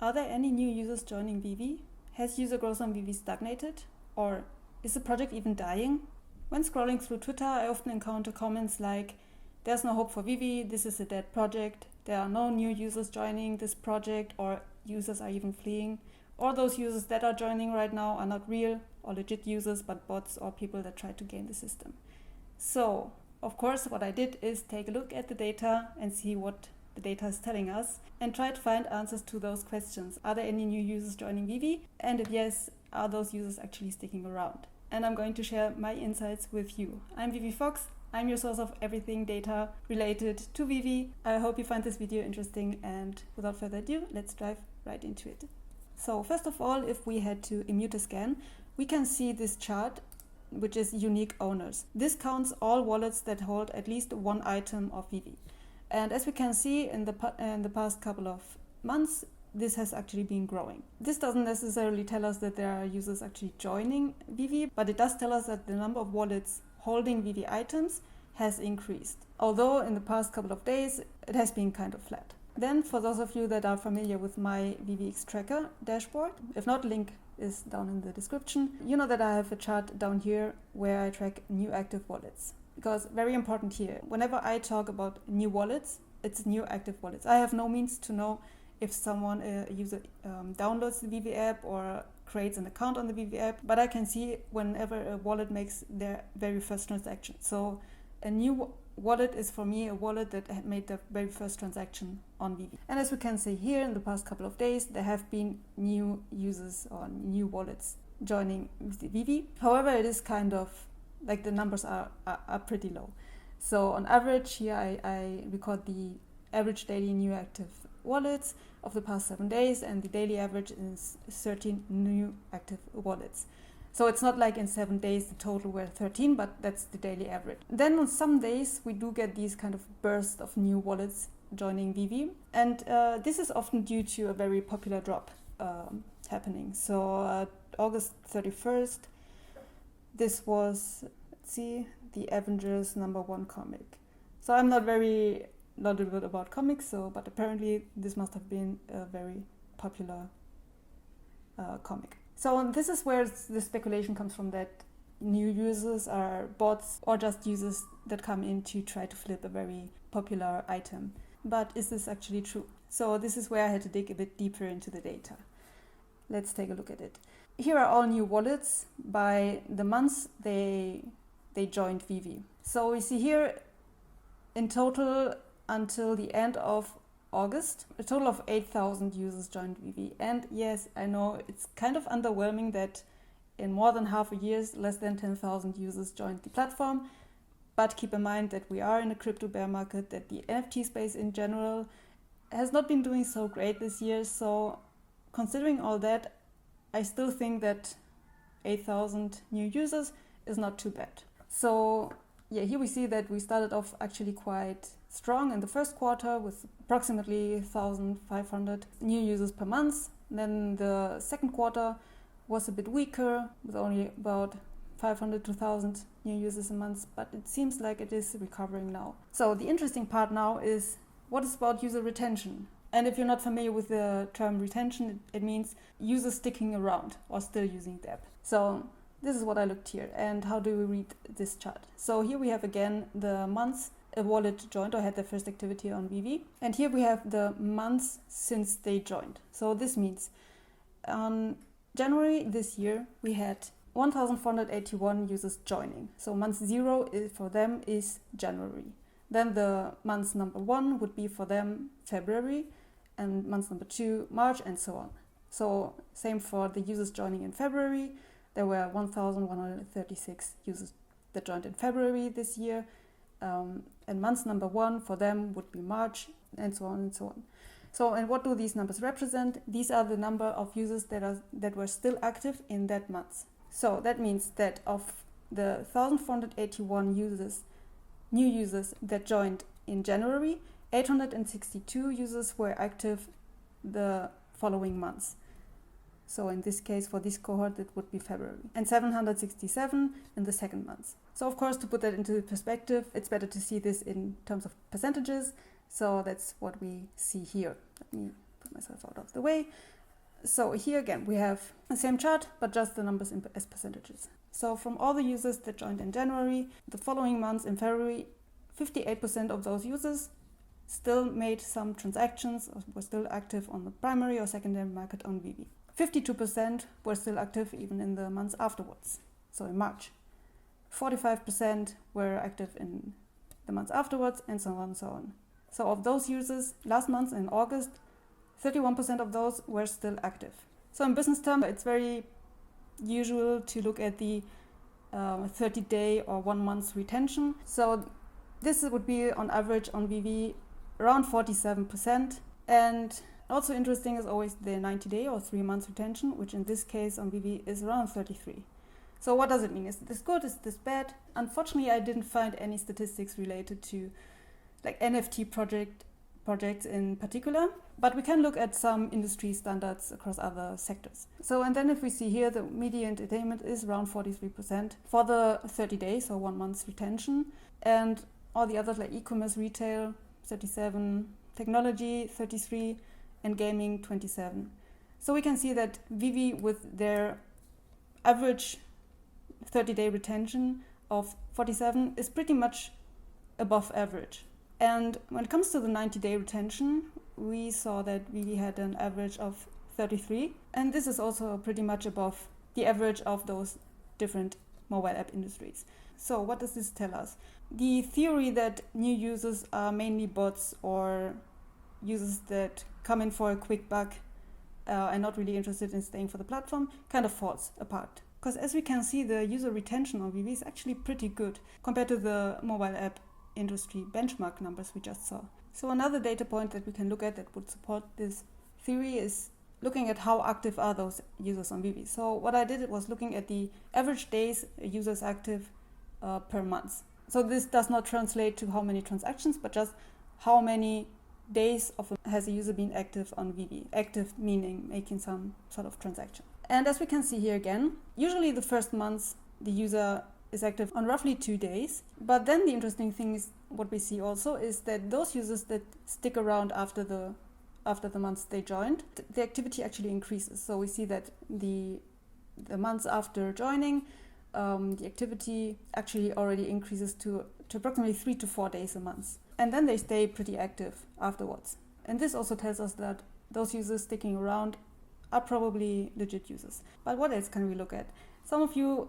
Are there any new users joining Veve? Has user growth on Veve stagnated? Or is the project even dying? When scrolling through Twitter, I often encounter comments like, "There's no hope for Veve, this is a dead project, there are no new users joining this project, or users are even fleeing, or those users that are joining right now are not real or legit users, but bots or people that try to game the system." So, of course, what I did is take a look at the data and see what the data is telling us and try to find answers to those questions. Are there any new users joining Veve? And if yes, are those users actually sticking around? And I'm going to share my insights with you. I'm Veve Fox. I'm your source of everything data related to Veve. I hope you find this video interesting, and without further ado, let's dive right into it. So first of all, if we head to Immutescan, we can see this chart, which is unique owners. This counts all wallets that hold at least one item of Veve. And as we can see in the past couple of months, this has actually been growing. This doesn't necessarily tell us that there are users actually joining Veve, but it does tell us that the number of wallets holding Veve items has increased. Although in the past couple of days, it has been kind of flat. Then for those of you that are familiar with my VeveX tracker dashboard, if not, link is down in the description. You know that I have a chart down here where I track new active wallets. Because very important here, whenever I talk about new wallets, it's new active wallets. I have no means to know if someone, a user, downloads the Veve app or creates an account on the Veve app, but I can see whenever a wallet makes their very first transaction. So a new wallet is for me a wallet that made the very first transaction on Veve. And as we can see here, in the past couple of days, there have been new users or new wallets joining Veve. However, it is kind of like the numbers are pretty low. So on average here, I record the average daily new active wallets of the past 7 days, and the daily average is 13 new active wallets. So it's not like in 7 days the total were 13, but that's the daily average. Then on some days we do get these kind of bursts of new wallets joining Veve, and this is often due to a very popular drop happening. So August 31st, this was, let's see, the Avengers #1 comic. So I'm not very knowledgeable about comics, but apparently this must have been a very popular comic. So this is where the speculation comes from, that new users are bots or just users that come in to try to flip a very popular item. But is this actually true? So this is where I had to dig a bit deeper into the data. Let's take a look at it. Here are all new wallets by the months they joined Veve. So we see here in total until the end of August, a total of 8,000 users joined Veve. And yes, I know it's kind of underwhelming that in more than half a year, less than 10,000 users joined the platform. But keep in mind that we are in a crypto bear market, that the NFT space in general has not been doing so great this year. So considering all that, I still think that 8,000 new users is not too bad. So yeah, here we see that we started off actually quite strong in the first quarter with approximately 1,500 new users per month. Then the second quarter was a bit weaker with only about 500 to 1,000 new users a month, but it seems like it is recovering now. So the interesting part now is, what is about user retention? And if you're not familiar with the term retention, it means users sticking around or still using the app. So this is what I looked here. And how do we read this chart? So here we have again the months a wallet joined or had their first activity on Veve. And here we have the months since they joined. So this means on January this year, we had 1,481 users joining. So month 0 for them is January. Then the month #1 would be for them February, and month #2 March, and so on. So same for the users joining in February. There were 1,136 users that joined in February this year. And month #1 for them would be March, and so on and so on. So, and what do these numbers represent? These are the number of users that were still active in that month. So that means that of the 1,481 new users that joined in January, 862 users were active the following months. So in this case, for this cohort, it would be February, and 767 in the second month. So of course, to put that into perspective, it's better to see this in terms of percentages. So that's what we see here. Let me myself out of the way. So here again, we have the same chart, but just the numbers as percentages. So from all the users that joined in January, the following months in February, 58% of those users still made some transactions or were still active on the primary or secondary market on Veve. 52% were still active even in the months afterwards, so in March. 45% were active in the months afterwards, and so on and so on. So of those users, last month in August, 31% of those were still active. So in business terms, it's very usual to look at the 30-day or 1 month retention. So this would be on average on Veve around 47%. And also interesting is always the 90-day or 3 month retention, which in this case on Veve is around 33. So what does it mean? Is this good? Is this bad? Unfortunately, I didn't find any statistics related to like NFT projects in particular, but we can look at some industry standards across other sectors. So, and then if we see here, the media and entertainment is around 43% for the 30 days or 1 month retention, and all the others like e-commerce, retail, 37, technology, 33, and gaming, 27. So we can see that Veve, with their average 30-day retention of 47, is pretty much above average. And when it comes to the 90-day retention, we saw that Veve had an average of 33. And this is also pretty much above the average of those different mobile app industries. So what does this tell us? The theory that new users are mainly bots or users that come in for a quick buck and not really interested in staying for the platform kind of falls apart. Because as we can see, the user retention on Veve is actually pretty good compared to the mobile app industry benchmark numbers we just saw. So another data point that we can look at that would support this theory is looking at how active are those users on Veve. So what I did was looking at the average days a user is active per month. So this does not translate to how many transactions, but just how many days has a user been active on Veve. Active meaning making some sort of transaction. And as we can see here again, usually the first month the user is active on roughly 2 days. But then the interesting thing is what we see also is that those users that stick around after the months they joined, the activity actually increases. So we see that the months after joining, the activity actually already increases to approximately 3 to 4 days a month. And then they stay pretty active afterwards. And this also tells us that those users sticking around are probably legit users. But what else can we look at? Some of you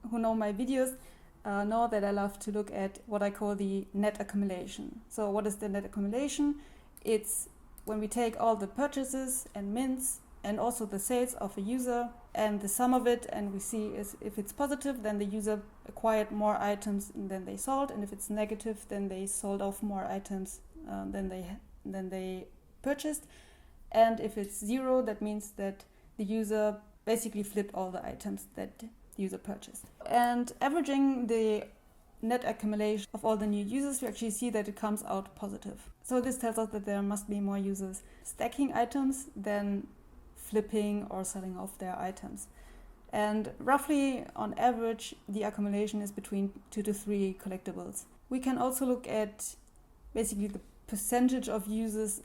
who know my videos know that I love to look at what I call the net accumulation. So what is the net accumulation? It's when we take all the purchases and mints and also the sales of a user and the sum of it, and we see if it's positive, then the user acquired more items than they sold, and if it's negative, then they sold off more items than they purchased. And if it's 0, that means that the user basically flipped all the items that the user purchased. And averaging the net accumulation of all the new users, we actually see that it comes out positive. So this tells us that there must be more users stacking items than flipping or selling off their items. And roughly on average, the accumulation is between 2 to 3 collectibles. We can also look at basically the percentage of users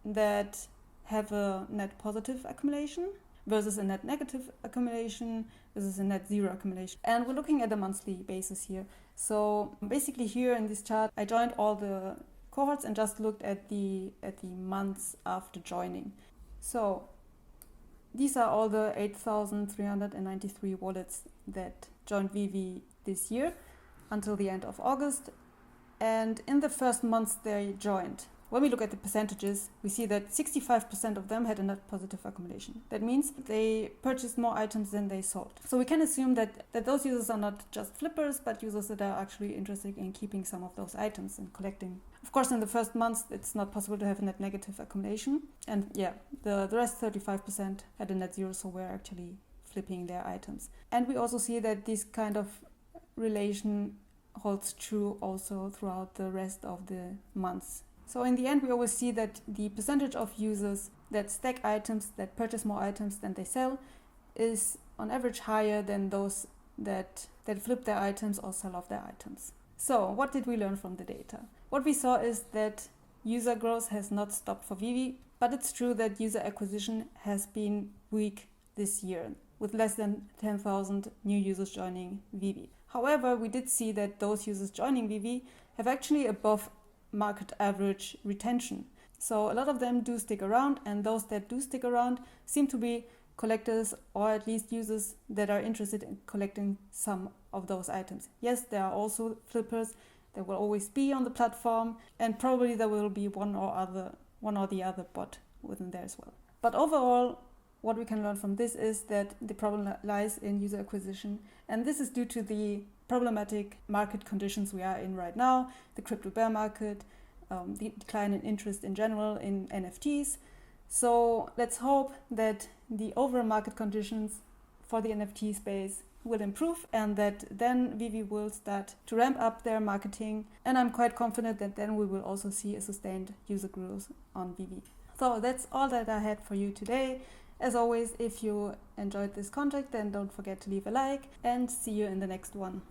that have a net positive accumulation versus a net negative accumulation versus a net 0 accumulation. And we're looking at a monthly basis here. So basically here in this chart, I joined all the cohorts and just looked at the months after joining. So these are all the 8,393 wallets that joined Veve this year until the end of August. And in the first months they joined, when we look at the percentages, we see that 65% of them had a net positive accumulation. That means they purchased more items than they sold. So we can assume that those users are not just flippers, but users that are actually interested in keeping some of those items and collecting. Of course, in the first months, it's not possible to have a net negative accumulation. And yeah, the rest 35% had a net 0, so we're actually flipping their items. And we also see that this kind of relation holds true also throughout the rest of the months. So in the end, we always see that the percentage of users that stack items, that purchase more items than they sell, is on average higher than those that flip their items or sell off their items. So what did we learn from the data? What we saw is that user growth has not stopped for Veve, but it's true that user acquisition has been weak this year, with less than 10,000 new users joining Veve. However, we did see that those users joining Veve have actually above market average retention. So a lot of them do stick around, and those that do stick around seem to be collectors, or at least users that are interested in collecting some of those items. Yes, there are also flippers. There will always be on the platform, and probably there will be one or the other bot within there as well. But overall, what we can learn from this is that the problem lies in user acquisition, and this is due to the problematic market conditions we are in right now, the crypto bear market, the decline in interest in general in NFTs. So let's hope that the overall market conditions for the NFT space will improve, and that then Veve will start to ramp up their marketing, and I'm quite confident that then we will also see a sustained user growth on Veve. So that's all that I had for you today. As always, if you enjoyed this content, then don't forget to leave a like, and see you in the next one.